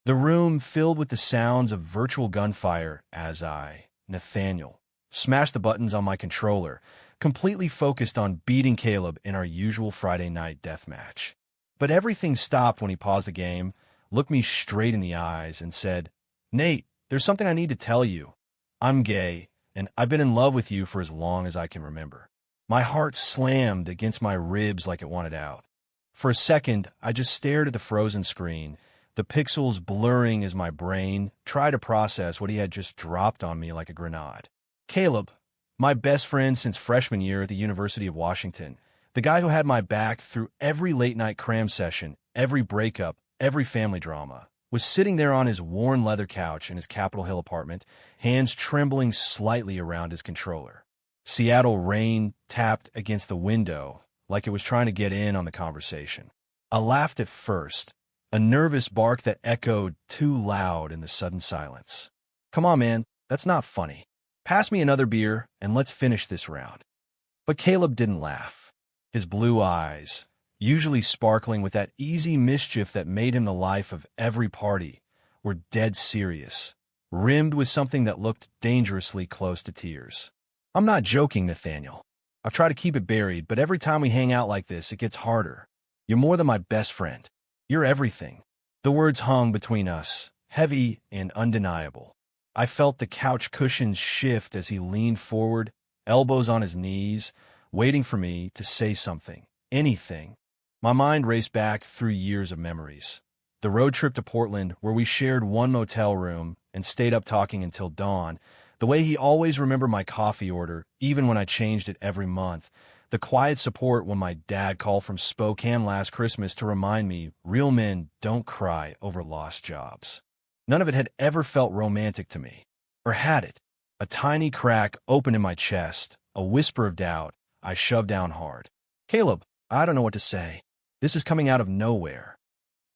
The room filled with the sounds of virtual gunfire as Nathaniel, smashed the buttons on my controller, completely focused on beating Caleb in our usual Friday night deathmatch. But everything stopped when he paused the game, looked me straight in the eyes, and said, "Nate, there's something I need to tell you. I'm gay, and I've been in love with you for as long as I can remember." My heart slammed against my ribs like it wanted out. For a second, I just stared at the frozen screen, the pixels blurring as my brain tried to process what he had just dropped on me like a grenade. Caleb, my best friend since freshman year at the University of Washington, the guy who had my back through every late-night cram session, every breakup, every family drama, was sitting there on his worn leather couch in his Capitol Hill apartment, hands trembling slightly around his controller. Seattle rain tapped against the window like it was trying to get in on the conversation. I laughed at first, a nervous bark that echoed too loud in the sudden silence. "Come on, man, that's not funny. Pass me another beer and let's finish this round." But Caleb didn't laugh. His blue eyes, usually sparkling with that easy mischief that made him the life of every party, were dead serious, rimmed with something that looked dangerously close to tears. "I'm not joking, Nathaniel. I've tried to keep it buried, but every time we hang out like this, it gets harder. You're more than my best friend. You're everything." The words hung between us, heavy and undeniable. I felt the couch cushions shift as he leaned forward, elbows on his knees, waiting for me to say something, anything. My mind raced back through years of memories. The road trip to Portland, where we shared one motel room and stayed up talking until dawn, the way he always remembered my coffee order, even when I changed it every month, the quiet support when my dad called from Spokane last Christmas to remind me real men don't cry over lost jobs. None of it had ever felt romantic to me. Or had it? A tiny crack opened in my chest, a whisper of doubt. I shoved down hard. "Caleb, I don't know what to say. This is coming out of nowhere."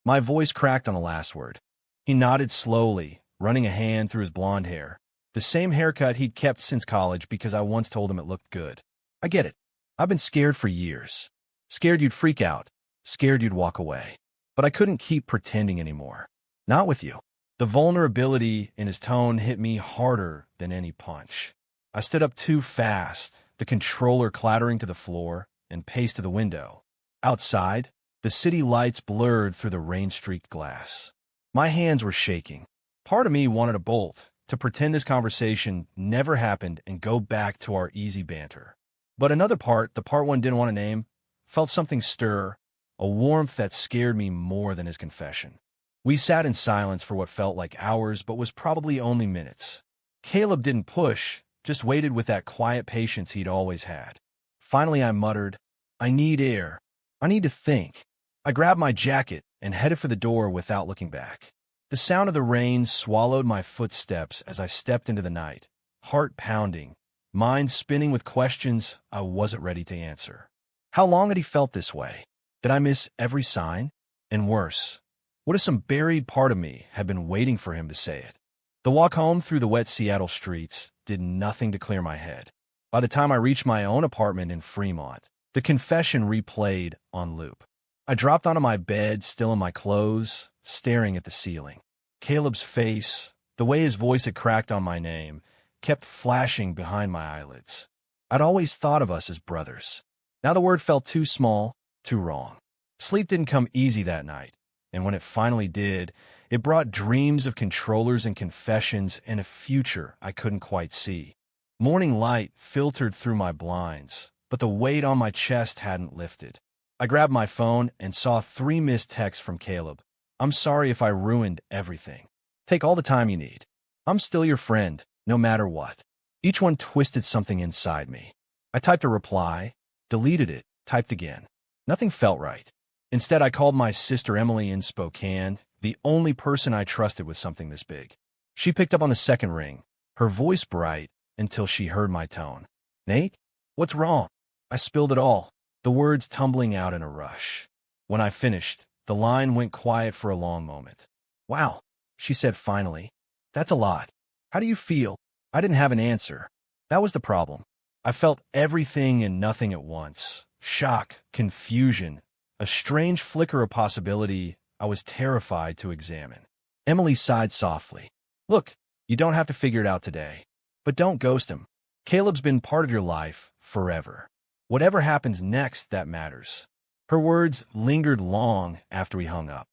My voice cracked on the last word. He nodded slowly, running a hand through his blonde hair. The same haircut he'd kept since college because I once told him it looked good. "I get it. I've been scared for years. Scared you'd freak out. Scared you'd walk away. But I couldn't keep pretending anymore. Not with you." The vulnerability in his tone hit me harder than any punch. I stood up too fast, the controller clattering to the floor, and paced to the window. Outside, the city lights blurred through the rain-streaked glass. My hands were shaking. Part of me wanted to bolt, to pretend this conversation never happened and go back to our easy banter. But another part, the part one didn't want to name, felt something stir, a warmth that scared me more than his confession. We sat in silence for what felt like hours, but was probably only minutes. Caleb didn't push, just waited with that quiet patience he'd always had. Finally, I muttered, "I need air. I need to think." I grabbed my jacket and headed for the door without looking back. The sound of the rain swallowed my footsteps as I stepped into the night, heart pounding, mind spinning with questions I wasn't ready to answer. How long had he felt this way? Did I miss every sign? And worse, what if some buried part of me had been waiting for him to say it? The walk home through the wet Seattle streets did nothing to clear my head. By the time I reached my own apartment in Fremont, the confession replayed on loop. I dropped onto my bed, still in my clothes, staring at the ceiling. Caleb's face, the way his voice had cracked on my name, kept flashing behind my eyelids. I'd always thought of us as brothers. Now the word felt too small, too wrong. Sleep didn't come easy that night, and when it finally did, it brought dreams of controllers and confessions and a future I couldn't quite see. Morning light filtered through my blinds, but the weight on my chest hadn't lifted. I grabbed my phone and saw 3 missed texts from Caleb. "I'm sorry if I ruined everything. Take all the time you need. I'm still your friend, no matter what." Each one twisted something inside me. I typed a reply, deleted it, typed again. Nothing felt right. Instead, I called my sister Emily in Spokane, the only person I trusted with something this big. She picked up on the second ring, her voice bright until she heard my tone. "Nate, what's wrong?" I spilled it all, the words tumbling out in a rush. When I finished, the line went quiet for a long moment. "Wow," she said finally. "That's a lot. How do you feel?" I didn't have an answer. That was the problem. I felt everything and nothing at once. Shock, confusion, a strange flicker of possibility I was terrified to examine. Emily sighed softly. Look, you don't have to figure it out today. But don't ghost him. Caleb's been part of your life forever. Whatever happens next, that matters. Her words lingered long after we hung up.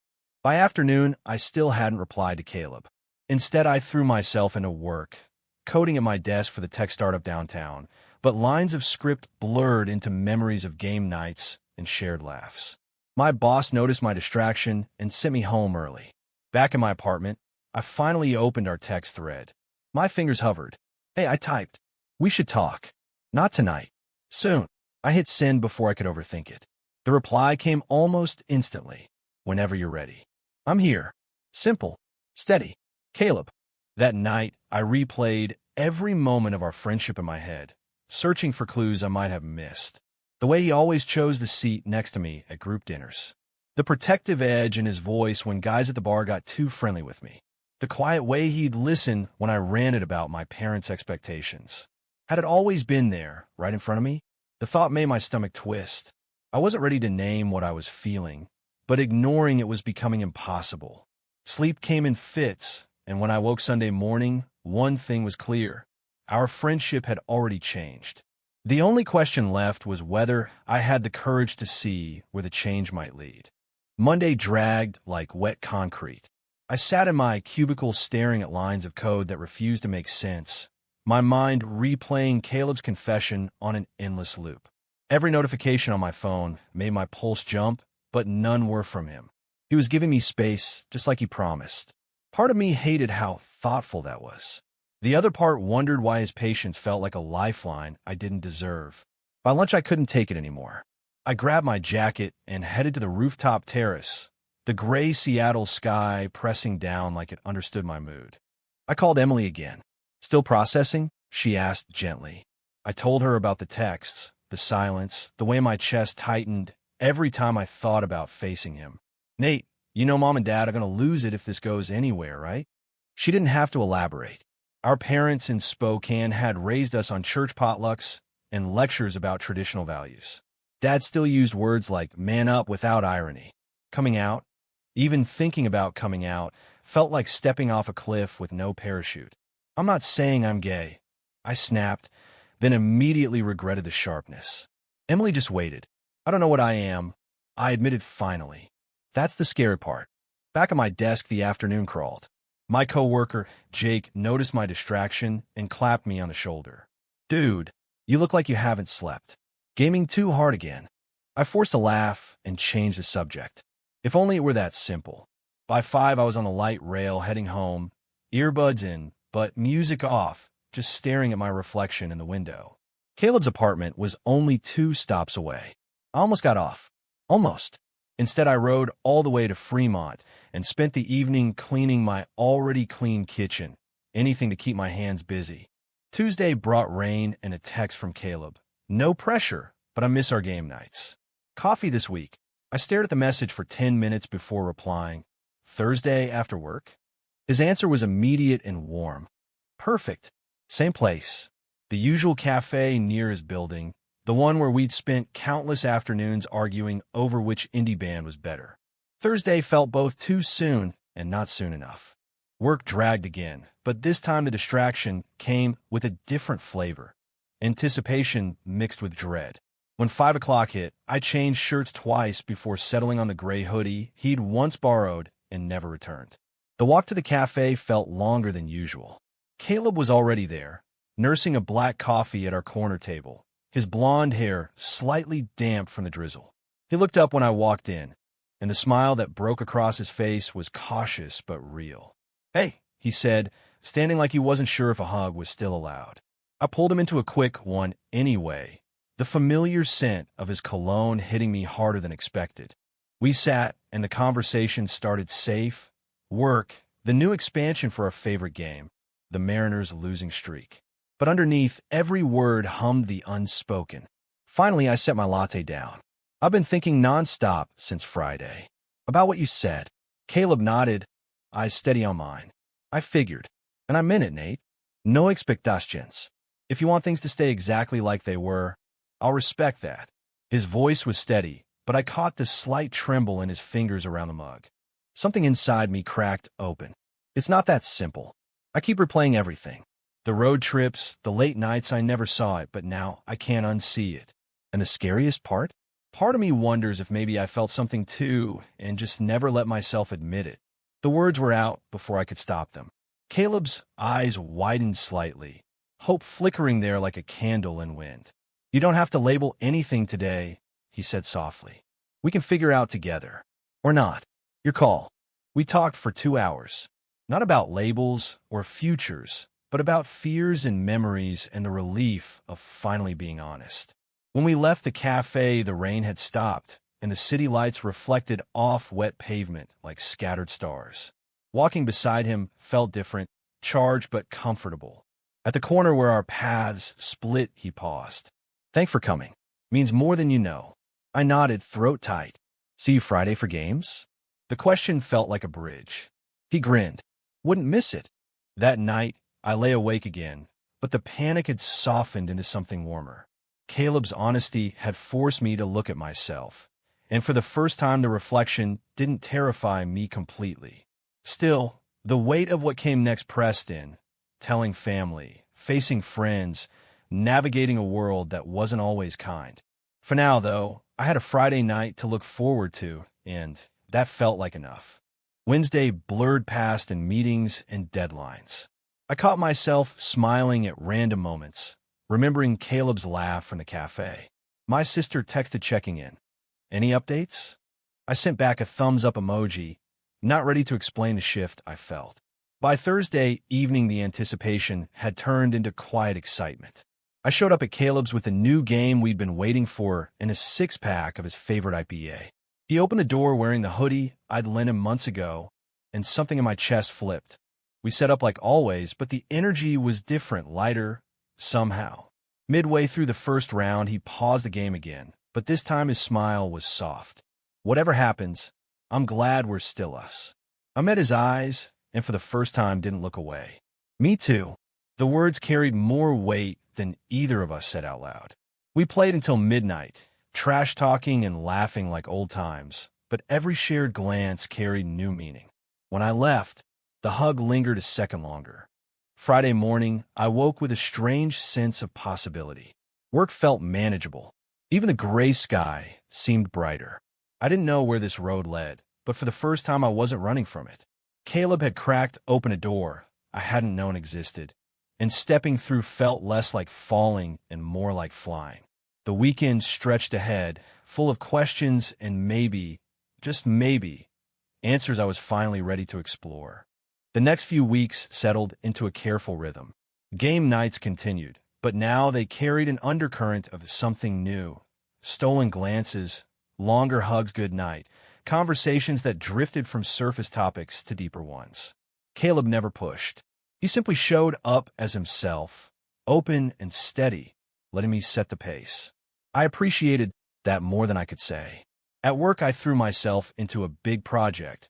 By afternoon, I still hadn't replied to Caleb. Instead, I threw myself into work, coding at my desk for the tech startup downtown, but lines of script blurred into memories of game nights and shared laughs. My boss noticed my distraction and sent me home early. Back in my apartment, I finally opened our text thread. My fingers hovered. Hey, I typed. We should talk. Not tonight. Soon. I hit send before I could overthink it. The reply came almost instantly. Whenever you're ready. I'm here. Simple. Steady. Caleb. That night, I replayed every moment of our friendship in my head, searching for clues I might have missed. The way he always chose the seat next to me at group dinners. The protective edge in his voice when guys at the bar got too friendly with me. The quiet way he'd listen when I ranted about my parents' expectations. Had it always been there, right in front of me? The thought made my stomach twist. I wasn't ready to name what I was feeling, but ignoring it was becoming impossible. Sleep came in fits, and when I woke Sunday morning, one thing was clear. Our friendship had already changed. The only question left was whether I had the courage to see where the change might lead. Monday dragged like wet concrete. I sat in my cubicle staring at lines of code that refused to make sense, my mind replaying Caleb's confession on an endless loop. Every notification on my phone made my pulse jump, but none were from him. He was giving me space, just like he promised. Part of me hated how thoughtful that was. The other part wondered why his patience felt like a lifeline I didn't deserve. By lunch, I couldn't take it anymore. I grabbed my jacket and headed to the rooftop terrace, the gray Seattle sky pressing down like it understood my mood. I called Emily again. Still processing? She asked gently. I told her about the texts, the silence, the way my chest tightened every time I thought about facing him. Nate, you know Mom and Dad are going to lose it if this goes anywhere, right? She didn't have to elaborate. Our parents in Spokane had raised us on church potlucks and lectures about traditional values. Dad still used words like man up without irony. Coming out, even thinking about coming out, felt like stepping off a cliff with no parachute. I'm not saying I'm gay. I snapped, then immediately regretted the sharpness. Emily just waited. I don't know what I am, I admitted finally. That's the scary part. Back at my desk, the afternoon crawled. My coworker, Jake, noticed my distraction and clapped me on the shoulder. Dude, you look like you haven't slept. Gaming too hard again. I forced a laugh and changed the subject. If only it were that simple. By 5, I was on the light rail heading home, earbuds in, but music off, just staring at my reflection in the window. Caleb's apartment was only 2 stops away. I almost got off. Almost. Instead, I rode all the way to Fremont and spent the evening cleaning my already clean kitchen, anything to keep my hands busy. Tuesday brought rain and a text from Caleb. No pressure, but I miss our game nights. Coffee this week. I stared at the message for 10 minutes before replying. Thursday after work? His answer was immediate and warm. Perfect. Same place. The usual cafe near his building, the one where we'd spent countless afternoons arguing over which indie band was better. Thursday felt both too soon and not soon enough. Work dragged again, but this time the distraction came with a different flavor. Anticipation mixed with dread. When 5 o'clock hit, I changed shirts twice before settling on the gray hoodie he'd once borrowed and never returned. The walk to the cafe felt longer than usual. Caleb was already there, nursing a black coffee at our corner table, his blonde hair slightly damp from the drizzle. He looked up when I walked in, and the smile that broke across his face was cautious but real. Hey, he said, standing like he wasn't sure if a hug was still allowed. I pulled him into a quick one anyway, the familiar scent of his cologne hitting me harder than expected. We sat, and the conversation started safe, work, the new expansion for our favorite game, the Mariners' losing streak. But underneath, every word hummed the unspoken. Finally, I set my latte down. I've been thinking nonstop since Friday. About what you said. Caleb nodded, eyes steady on mine. I figured. And I meant it, Nate. No expectations. If you want things to stay exactly like they were, I'll respect that. His voice was steady, but I caught the slight tremble in his fingers around the mug. Something inside me cracked open. It's not that simple. I keep replaying everything. The road trips, the late nights I never saw it, but now I can't unsee it. And the scariest part? Part of me wonders if maybe I felt something too and just never let myself admit it. The words were out before I could stop them. Caleb's eyes widened slightly, hope flickering there like a candle in wind. You don't have to label anything today, he said softly. We can figure out together. Or not. Your call. We talked for 2 hours. Not about labels or futures, but about fears and memories and the relief of finally being honest. When we left the cafe, the rain had stopped, and the city lights reflected off wet pavement like scattered stars. Walking beside him felt different, charged but comfortable. At the corner where our paths split, he paused. Thanks for coming. Means more than you know. I nodded, throat tight. See you Friday for games? The question felt like a bridge. He grinned. Wouldn't miss it. That night, I lay awake again, but the panic had softened into something warmer. Caleb's honesty had forced me to look at myself, and for the first time the reflection didn't terrify me completely. Still, the weight of what came next pressed in, telling family, facing friends, navigating a world that wasn't always kind. For now, though, I had a Friday night to look forward to, and that felt like enough. Wednesday blurred past in meetings and deadlines. I caught myself smiling at random moments, remembering Caleb's laugh from the cafe. My sister texted checking in. Any updates? I sent back a thumbs-up emoji, not ready to explain the shift I felt. By Thursday evening, the anticipation had turned into quiet excitement. I showed up at Caleb's with a new game we'd been waiting for and a six-pack of his favorite IPA. He opened the door wearing the hoodie I'd lent him months ago, and something in my chest flipped. We set up like always, but the energy was different, lighter, somehow. Midway through the first round, he paused the game again, but this time his smile was soft. Whatever happens, I'm glad we're still us. I met his eyes, and for the first time didn't look away. Me too. The words carried more weight than either of us said out loud. We played until midnight, trash-talking and laughing like old times, but every shared glance carried new meaning. When I left, the hug lingered a second longer. Friday morning, I woke with a strange sense of possibility. Work felt manageable. Even the gray sky seemed brighter. I didn't know where this road led, but for the first time I wasn't running from it. Caleb had cracked open a door I hadn't known existed, and stepping through felt less like falling and more like flying. The weekend stretched ahead, full of questions and maybe, just maybe, answers I was finally ready to explore. The next few weeks settled into a careful rhythm. Game nights continued, but now they carried an undercurrent of something new. Stolen glances, longer hugs goodnight, conversations that drifted from surface topics to deeper ones. Caleb never pushed. He simply showed up as himself, open and steady, letting me set the pace. I appreciated that more than I could say. At work, I threw myself into a big project,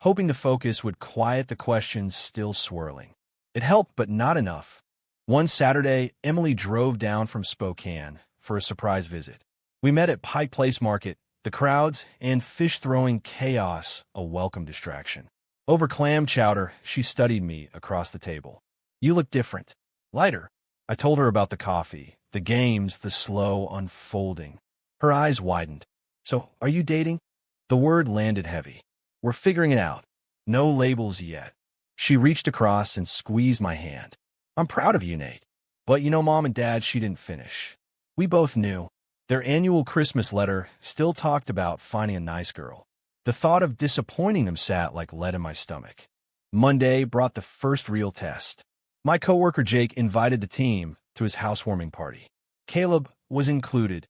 hoping the focus would quiet the questions still swirling. It helped, but not enough. One Saturday, Emily drove down from Spokane for a surprise visit. We met at Pike Place Market, the crowds and fish-throwing chaos a welcome distraction. Over clam chowder, she studied me across the table. You look different. Lighter. I told her about the coffee, the games, the slow unfolding. Her eyes widened. So, are you dating? The word landed heavy. We're figuring it out. No labels yet. She reached across and squeezed my hand. I'm proud of you, Nate. But you know, Mom and Dad, she didn't finish. We both knew. Their annual Christmas letter still talked about finding a nice girl. The thought of disappointing them sat like lead in my stomach. Monday brought the first real test. My coworker Jake invited the team to his housewarming party. Caleb was included.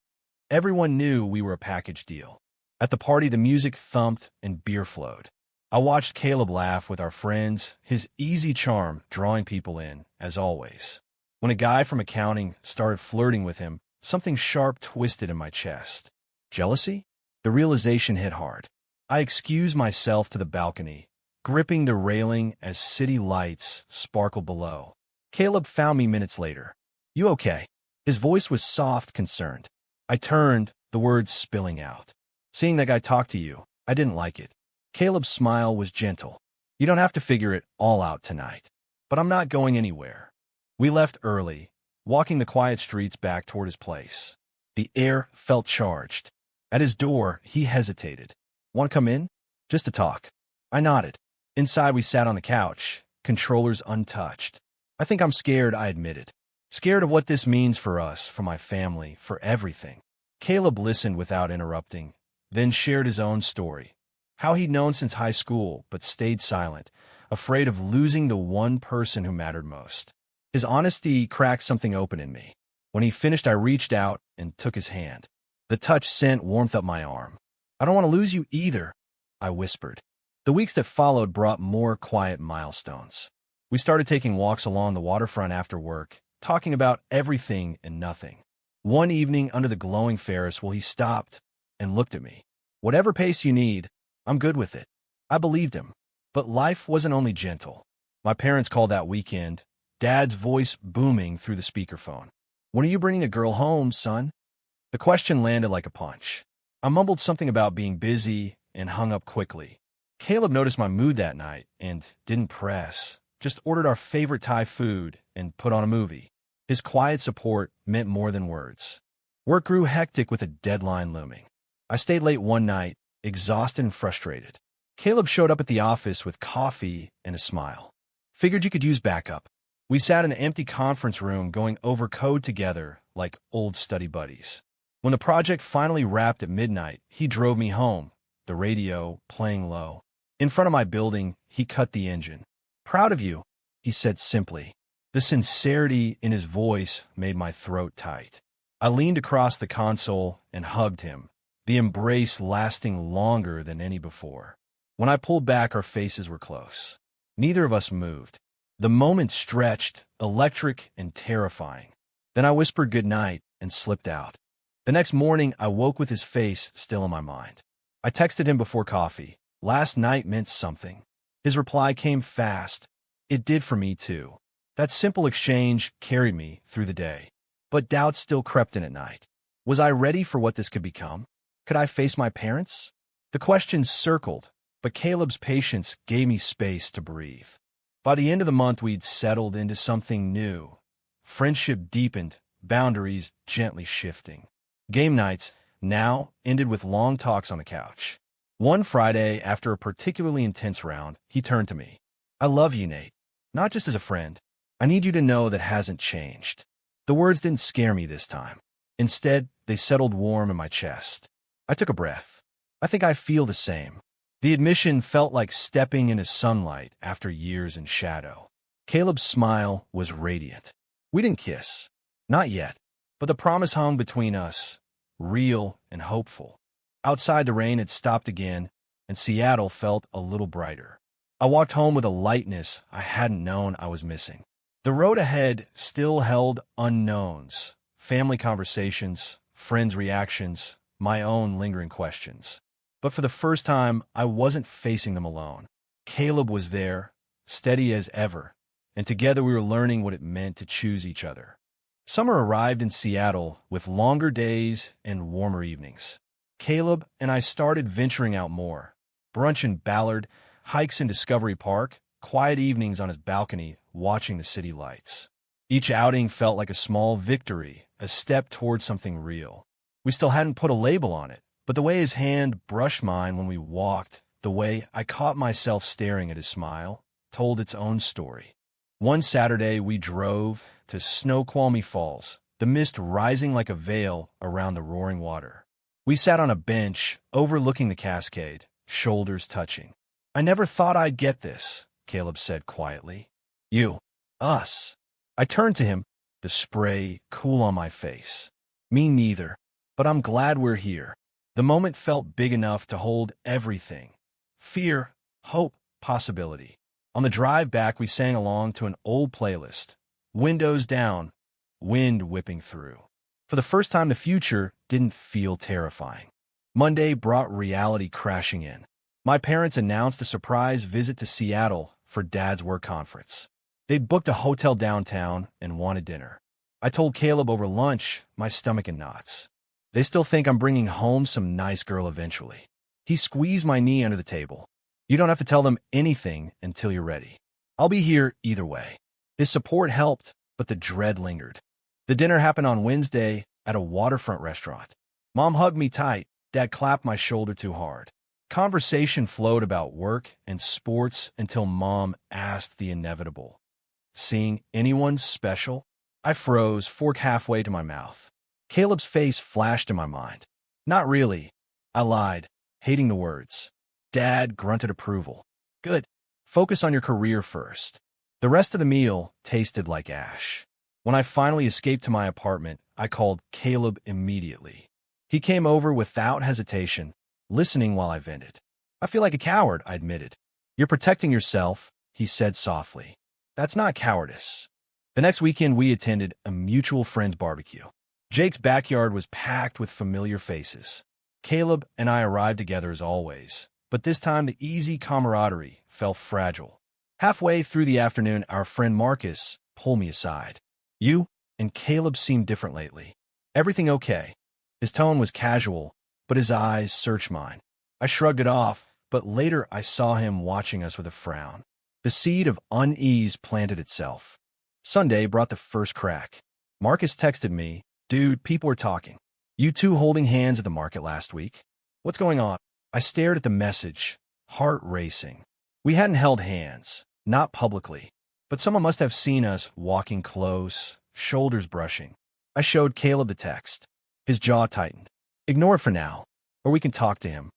Everyone knew we were a package deal. At the party, the music thumped and beer flowed. I watched Caleb laugh with our friends, his easy charm drawing people in, as always. When a guy from accounting started flirting with him, something sharp twisted in my chest. Jealousy? The realization hit hard. I excused myself to the balcony, gripping the railing as city lights sparkled below. Caleb found me minutes later. You okay? His voice was soft, concerned. I turned, the words spilling out. Seeing that guy talk to you, I didn't like it. Caleb's smile was gentle. You don't have to figure it all out tonight. But I'm not going anywhere. We left early, walking the quiet streets back toward his place. The air felt charged. At his door, he hesitated. Want to come in? Just to talk. I nodded. Inside, we sat on the couch, controllers untouched. I think I'm scared, I admitted. Scared of what this means for us, for my family, for everything. Caleb listened without interrupting, then shared his own story. How he'd known since high school, but stayed silent, afraid of losing the one person who mattered most. His honesty cracked something open in me. When he finished, I reached out and took his hand. The touch sent warmth up my arm. I don't want to lose you either, I whispered. The weeks that followed brought more quiet milestones. We started taking walks along the waterfront after work, talking about everything and nothing. One evening under the glowing Ferris wheel, he stopped and looked at me. Whatever pace you need, I'm good with it. I believed him. But life wasn't only gentle. My parents called that weekend, Dad's voice booming through the speakerphone. When are you bringing a girl home, son? The question landed like a punch. I mumbled something about being busy and hung up quickly. Caleb noticed my mood that night and didn't press, just ordered our favorite Thai food and put on a movie. His quiet support meant more than words. Work grew hectic with a deadline looming. I stayed late one night, exhausted and frustrated. Caleb showed up at the office with coffee and a smile. Figured you could use backup. We sat in an empty conference room going over code together like old study buddies. When the project finally wrapped at midnight, he drove me home, the radio playing low. In front of my building, he cut the engine. Proud of you, he said simply. The sincerity in his voice made my throat tight. I leaned across the console and hugged him, the embrace lasting longer than any before. When I pulled back, our faces were close. Neither of us moved. The moment stretched, electric and terrifying. Then I whispered goodnight and slipped out. The next morning, I woke with his face still in my mind. I texted him before coffee. Last night meant something. His reply came fast. It did for me, too. That simple exchange carried me through the day. But doubt still crept in at night. Was I ready for what this could become? Could I face my parents? The questions circled, but Caleb's patience gave me space to breathe. By the end of the month, we'd settled into something new. Friendship deepened, boundaries gently shifting. Game nights, now, ended with long talks on the couch. One Friday, after a particularly intense round, he turned to me. I love you, Nate. Not just as a friend. I need you to know that hasn't changed. The words didn't scare me this time. Instead, they settled warm in my chest. I took a breath. I think I feel the same. The admission felt like stepping into sunlight after years in shadow. Caleb's smile was radiant. We didn't kiss. Not yet. But the promise hung between us, real and hopeful. Outside, the rain had stopped again, and Seattle felt a little brighter. I walked home with a lightness I hadn't known I was missing. The road ahead still held unknowns, family conversations, friends' reactions, my own lingering questions. But for the first time, I wasn't facing them alone. Caleb was there, steady as ever, and together we were learning what it meant to choose each other. Summer arrived in Seattle with longer days and warmer evenings. Caleb and I started venturing out more. Brunch in Ballard, hikes in Discovery Park, quiet evenings on his balcony watching the city lights. Each outing felt like a small victory, a step toward something real. We still hadn't put a label on it, but the way his hand brushed mine when we walked, the way I caught myself staring at his smile, told its own story. One Saturday, we drove to Snoqualmie Falls, the mist rising like a veil around the roaring water. We sat on a bench overlooking the cascade, shoulders touching. I never thought I'd get this, Caleb said quietly. You. Us. I turned to him, the spray cool on my face. Me neither, but I'm glad we're here. The moment felt big enough to hold everything. Fear, hope, possibility. On the drive back, we sang along to an old playlist. Windows down, wind whipping through. For the first time, the future didn't feel terrifying. Monday brought reality crashing in. My parents announced a surprise visit to Seattle for Dad's work conference. They'd booked a hotel downtown and wanted dinner. I told Caleb over lunch, my stomach in knots. They still think I'm bringing home some nice girl eventually. He squeezed my knee under the table. You don't have to tell them anything until you're ready. I'll be here either way. His support helped, but the dread lingered. The dinner happened on Wednesday at a waterfront restaurant. Mom hugged me tight. Dad clapped my shoulder too hard. Conversation flowed about work and sports until Mom asked the inevitable. Seeing anyone special? I froze, fork halfway to my mouth. Caleb's face flashed in my mind. Not really. I lied, hating the words. Dad grunted approval. Good. Focus on your career first. The rest of the meal tasted like ash. When I finally escaped to my apartment, I called Caleb immediately. He came over without hesitation, listening while I vented. I feel like a coward, I admitted. You're protecting yourself, he said softly. That's not cowardice. The next weekend, we attended a mutual friend's barbecue. Jake's backyard was packed with familiar faces. Caleb and I arrived together as always, but this time the easy camaraderie felt fragile. Halfway through the afternoon, our friend Marcus pulled me aside. You and Caleb seem different lately. Everything okay? His tone was casual, but his eyes searched mine. I shrugged it off, but later I saw him watching us with a frown. The seed of unease planted itself. Sunday brought the first crack. Marcus texted me, Dude, people are talking. You two holding hands at the market last week? What's going on? I stared at the message, heart racing. We hadn't held hands, not publicly, but someone must have seen us walking close, shoulders brushing. I showed Caleb the text. His jaw tightened. Ignore it for now, or we can talk to him.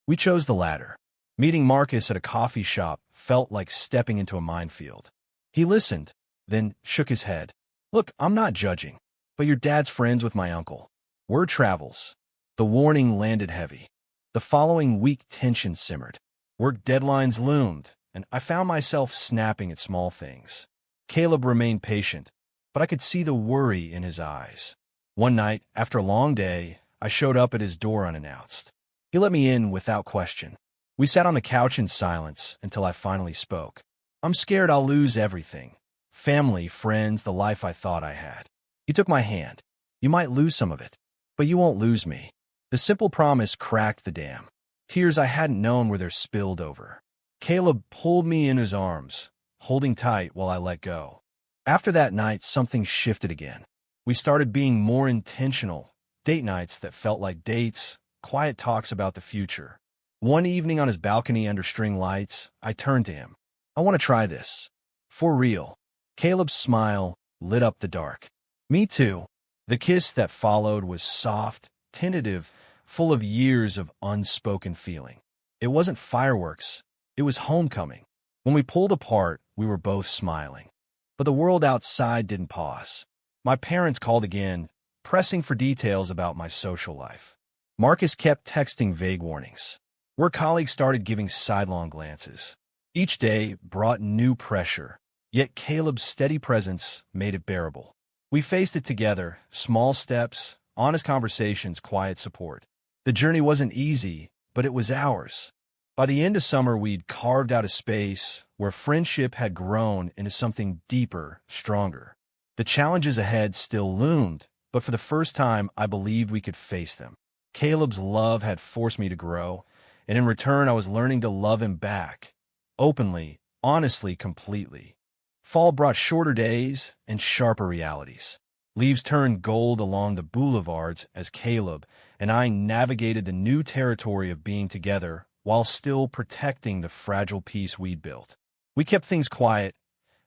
We chose the latter. Meeting Marcus at a coffee shop felt like stepping into a minefield. He listened, then shook his head. Look, I'm not judging, but your dad's friends with my uncle. Word travels. The warning landed heavy. The following week, tension simmered. Work deadlines loomed, and I found myself snapping at small things. Caleb remained patient, but I could see the worry in his eyes. One night, after a long day, I showed up at his door unannounced. He let me in without question. We sat on the couch in silence until I finally spoke. I'm scared I'll lose everything. Family, friends, the life I thought I had. He took my hand. You might lose some of it, but you won't lose me. The simple promise cracked the dam. Tears I hadn't known were there spilled over. Caleb pulled me in his arms, holding tight while I let go. After that night, something shifted again. We started being more intentional. Date nights that felt like dates, quiet talks about the future. One evening on his balcony under string lights, I turned to him. I want to try this. For real. Caleb's smile lit up the dark. Me too. The kiss that followed was soft, tentative, full of years of unspoken feeling. It wasn't fireworks. It was homecoming. When we pulled apart, we were both smiling. But the world outside didn't pause. My parents called again, pressing for details about my social life. Marcus kept texting vague warnings. Work colleagues started giving sidelong glances. Each day brought new pressure, yet Caleb's steady presence made it bearable. We faced it together, small steps, honest conversations, quiet support. The journey wasn't easy, but it was ours. By the end of summer, we'd carved out a space where friendship had grown into something deeper, stronger. The challenges ahead still loomed, but for the first time, I believed we could face them. Caleb's love had forced me to grow, and in return, I was learning to love him back, openly, honestly, completely. Fall brought shorter days and sharper realities. Leaves turned gold along the boulevards as Caleb and I navigated the new territory of being together while still protecting the fragile peace we'd built. We kept things quiet,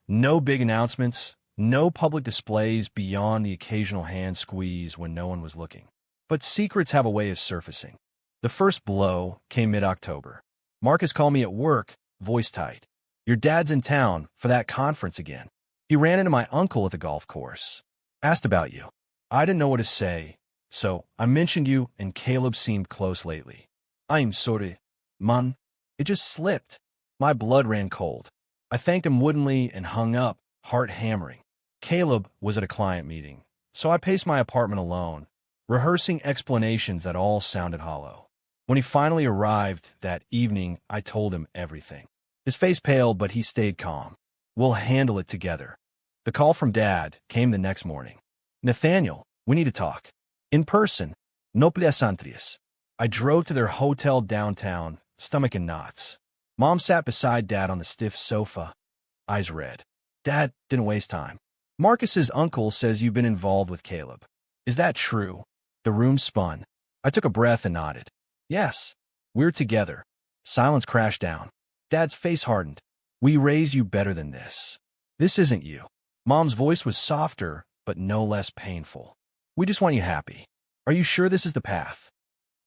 no big announcements, no public displays beyond the occasional hand squeeze when no one was looking. But secrets have a way of surfacing. The first blow came mid-October. Marcus called me at work, voice tight. Your dad's in town for that conference again. He ran into my uncle at the golf course. Asked about you. I didn't know what to say, so I mentioned you and Caleb seemed close lately. I'm sorry, man. It just slipped. My blood ran cold. I thanked him woodenly and hung up, heart hammering. Caleb was at a client meeting, so I paced my apartment alone, rehearsing explanations that all sounded hollow. When he finally arrived that evening, I told him everything. His face paled, but he stayed calm. We'll handle it together. The call from Dad came the next morning. Nathaniel, we need to talk. In person. No pleasantries. I drove to their hotel downtown, stomach in knots. Mom sat beside Dad on the stiff sofa, eyes red. Dad didn't waste time. Marcus's uncle says you've been involved with Caleb. Is that true? The room spun. I took a breath and nodded. Yes, we're together. Silence crashed down. Dad's face hardened. We raise you better than this. This isn't you. Mom's voice was softer, but no less painful. We just want you happy. Are you sure this is the path?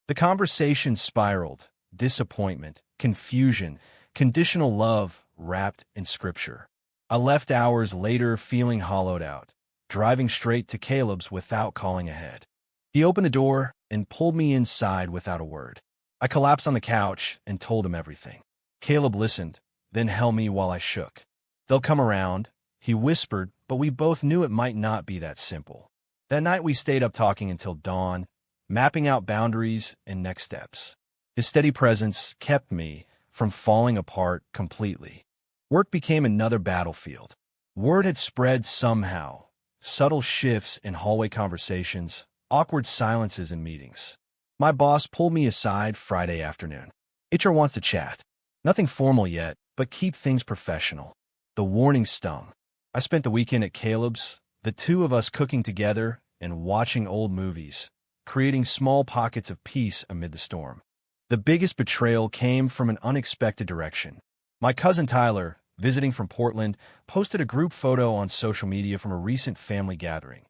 The conversation spiraled. Disappointment, confusion, conditional love wrapped in scripture. I left hours later feeling hollowed out, driving straight to Caleb's without calling ahead. He opened the door and pulled me inside without a word. I collapsed on the couch and told him everything. Caleb listened, then held me while I shook. They'll come around, he whispered, but we both knew it might not be that simple. That night we stayed up talking until dawn, mapping out boundaries and next steps. His steady presence kept me from falling apart completely. Work became another battlefield. Word had spread somehow. Subtle shifts in hallway conversations, awkward silences in meetings. My boss pulled me aside Friday afternoon. HR wants to chat. Nothing formal yet, but keep things professional. The warning stung. I spent the weekend at Caleb's, the two of us cooking together and watching old movies, creating small pockets of peace amid the storm. The biggest betrayal came from an unexpected direction. My cousin Tyler, visiting from Portland, posted a group photo on social media from a recent family gathering.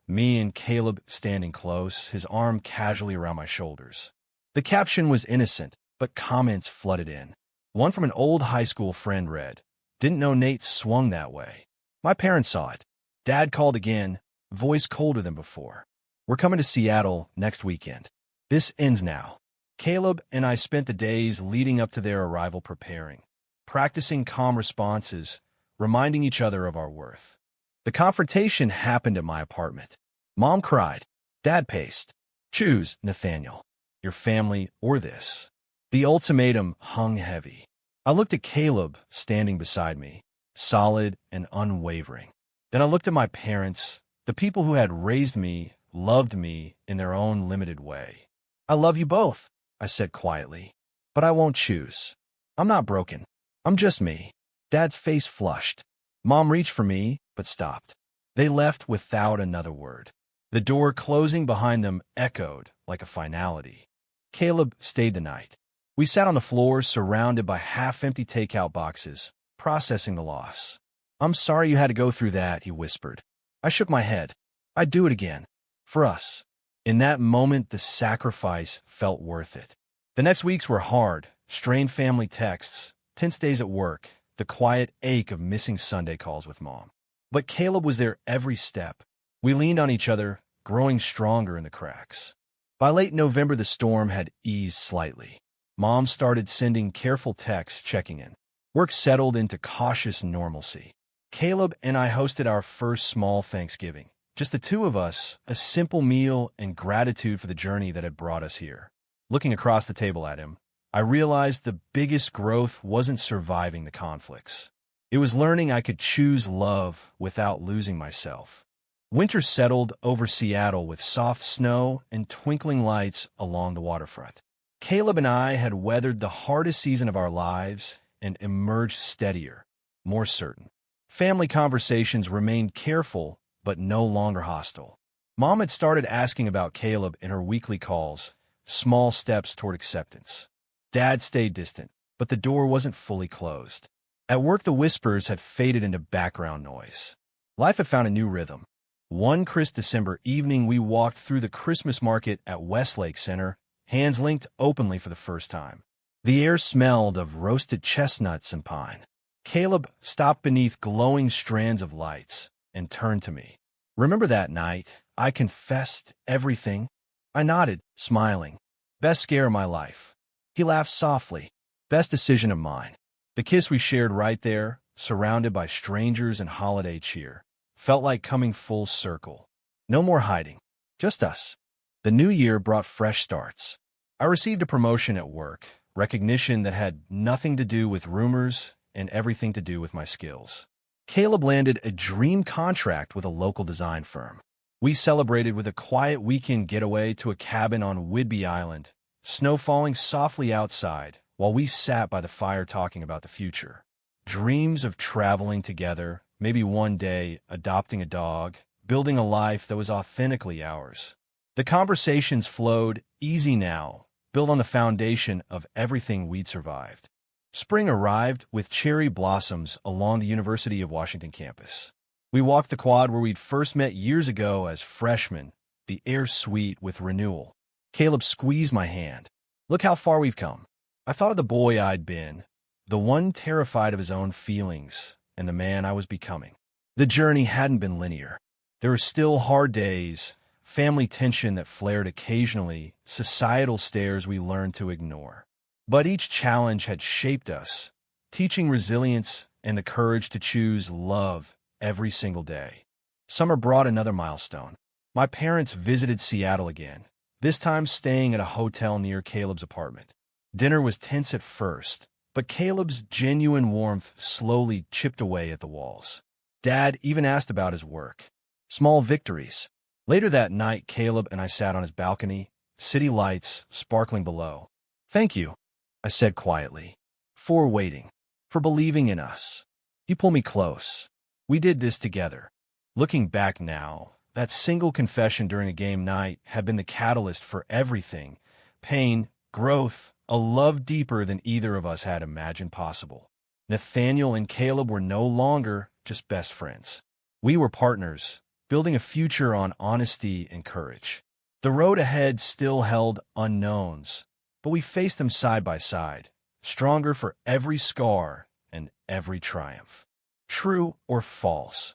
Me and Caleb standing close, his arm casually around my shoulders. The caption was innocent, but comments flooded in. One from an old high school friend read, "Didn't know Nate swung that way." My parents saw it. Dad called again, voice colder than before. "We're coming to Seattle next weekend. This ends now." Caleb and I spent the days leading up to their arrival preparing, practicing calm responses, reminding each other of our worth. The confrontation happened at my apartment. Mom cried. Dad paced. "Choose, Nathaniel. Your family or this." The ultimatum hung heavy. I looked at Caleb standing beside me, solid and unwavering. Then I looked at my parents, the people who had raised me, loved me in their own limited way. "I love you both," I said quietly, "but I won't choose. I'm not broken. I'm just me." Dad's face flushed. Mom reached for me, but stopped. They left without another word. The door closing behind them echoed like a finality. Caleb stayed the night. We sat on the floor surrounded by half-empty takeout boxes, processing the loss. "I'm sorry you had to go through that," he whispered. I shook my head. "I'd do it again. For us." In that moment, the sacrifice felt worth it. The next weeks were hard, strained family texts, tense days at work, the quiet ache of missing Sunday calls with Mom. But Caleb was there every step. We leaned on each other, growing stronger in the cracks. By late November, the storm had eased slightly. Mom started sending careful texts checking in. Work settled into cautious normalcy. Caleb and I hosted our first small Thanksgiving. Just the two of us, a simple meal and gratitude for the journey that had brought us here. Looking across the table at him, I realized the biggest growth wasn't surviving the conflicts. It was learning I could choose love without losing myself. Winter settled over Seattle with soft snow and twinkling lights along the waterfront. Caleb and I had weathered the hardest season of our lives and emerged steadier, more certain. Family conversations remained careful, but no longer hostile. Mom had started asking about Caleb in her weekly calls, small steps toward acceptance. Dad stayed distant, but the door wasn't fully closed. At work, the whispers had faded into background noise. Life had found a new rhythm. One crisp December evening, we walked through the Christmas market at Westlake Center, hands linked openly for the first time. The air smelled of roasted chestnuts and pine. Caleb stopped beneath glowing strands of lights and turned to me. "Remember that night? I confessed everything." I nodded, smiling. "Best scare of my life." He laughed softly. "Best decision of mine." The kiss we shared right there, surrounded by strangers and holiday cheer, felt like coming full circle. No more hiding. Just us. The new year brought fresh starts. I received a promotion at work, recognition that had nothing to do with rumors and everything to do with my skills. Caleb landed a dream contract with a local design firm. We celebrated with a quiet weekend getaway to a cabin on Whidbey Island, snow falling softly outside, while we sat by the fire talking about the future. Dreams of traveling together, maybe one day adopting a dog, building a life that was authentically ours. The conversations flowed easy now, built on the foundation of everything we'd survived. Spring arrived with cherry blossoms along the University of Washington campus. We walked the quad where we'd first met years ago as freshmen, the air sweet with renewal. Caleb squeezed my hand. "Look how far we've come." I thought of the boy I'd been, the one terrified of his own feelings, and the man I was becoming. The journey hadn't been linear. There were still hard days, family tension that flared occasionally, societal stares we learned to ignore. But each challenge had shaped us, teaching resilience and the courage to choose love every single day. Summer brought another milestone. My parents visited Seattle again, this time staying at a hotel near Caleb's apartment. Dinner was tense at first, but Caleb's genuine warmth slowly chipped away at the walls. Dad even asked about his work. Small victories. Later that night, Caleb and I sat on his balcony, city lights sparkling below. "Thank you," I said quietly, "for waiting, for believing in us." He pulled me close. We did this together. Looking back now, that single confession during a game night had been the catalyst for everything: pain, growth, a love deeper than either of us had imagined possible. Nathaniel and Caleb were no longer just best friends. We were partners, building a future on honesty and courage. The road ahead still held unknowns, but we faced them side by side, stronger for every scar and every triumph. True or false?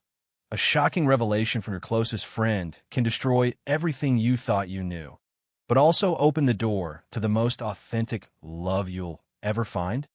A shocking revelation from your closest friend can destroy everything you thought you knew, but also open the door to the most authentic love you'll ever find.